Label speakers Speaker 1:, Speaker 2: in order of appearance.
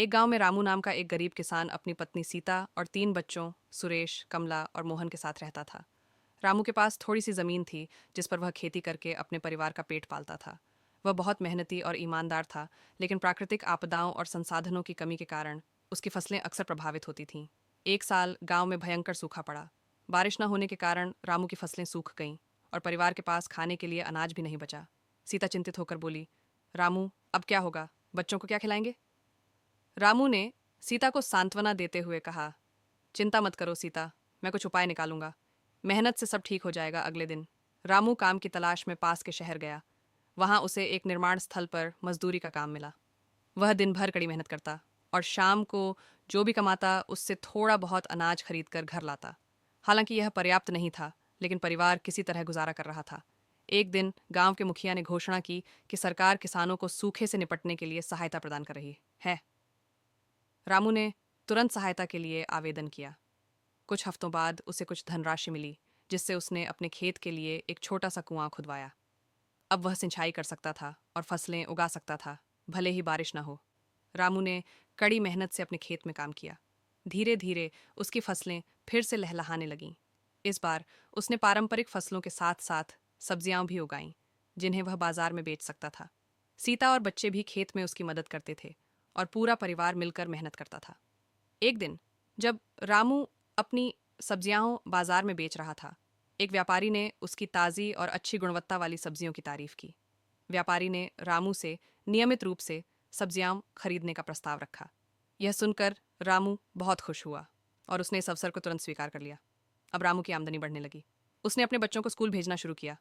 Speaker 1: एक गांव में रामू नाम का एक गरीब किसान अपनी पत्नी सीता और 3 बच्चों सुरेश, कमला और मोहन के साथ रहता था। रामू के पास थोड़ी सी जमीन थी जिस पर वह खेती करके अपने परिवार का पेट पालता था। वह बहुत मेहनती और ईमानदार था, लेकिन प्राकृतिक आपदाओं और संसाधनों की कमी के कारण उसकी फसलें अक्सर प्रभावित होती थीं। एक साल गांव में भयंकर सूखा पड़ा। बारिश न होने के कारण रामू की फसलें सूख गईं और परिवार के पास खाने के लिए अनाज भी नहीं बचा। सीता चिंतित होकर बोली, रामू, अब क्या होगा? बच्चों को क्या खिलाएंगे? रामू ने सीता को सांत्वना देते हुए कहा, चिंता मत करो सीता, मैं कुछ उपाय निकालूंगा। मेहनत से सब ठीक हो जाएगा। अगले दिन रामू काम की तलाश में पास के शहर गया। वहां उसे एक निर्माण स्थल पर मजदूरी का काम मिला। वह दिन भर कड़ी मेहनत करता और शाम को जो भी कमाता उससे थोड़ा बहुत अनाज खरीद कर घर लाता। हालांकि यह पर्याप्त नहीं था, लेकिन परिवार किसी तरह गुजारा कर रहा था। एक दिन गांव के मुखिया ने घोषणा की कि सरकार किसानों को सूखे से निपटने के लिए सहायता प्रदान कर रही है। रामू ने तुरंत सहायता के लिए आवेदन किया। कुछ हफ्तों बाद उसे कुछ धनराशि मिली, जिससे उसने अपने खेत के लिए एक छोटा सा कुआं खुदवाया। अब वह सिंचाई कर सकता था और फसलें उगा सकता था, भले ही बारिश न हो। रामू ने कड़ी मेहनत से अपने खेत में काम किया। धीरे धीरे उसकी फसलें फिर से लहलहाने लगीं। इस बार उसने पारंपरिक फसलों के साथ साथ सब्जियां भी उगाईं, जिन्हें वह बाजार में बेच सकता था। सीता और बच्चे भी खेत में उसकी मदद करते थे और पूरा परिवार मिलकर मेहनत करता था। एक दिन जब रामू अपनी सब्जियां बाजार में बेच रहा था, एक व्यापारी ने उसकी ताज़ी और अच्छी गुणवत्ता वाली सब्जियों की तारीफ की। व्यापारी ने रामू से नियमित रूप से सब्जियां खरीदने का प्रस्ताव रखा। यह सुनकर रामू बहुत खुश हुआ और उसने इस अवसर को तुरंत स्वीकार कर लिया। अब रामू की आमदनी बढ़ने लगी। उसने अपने बच्चों को स्कूल भेजना शुरू किया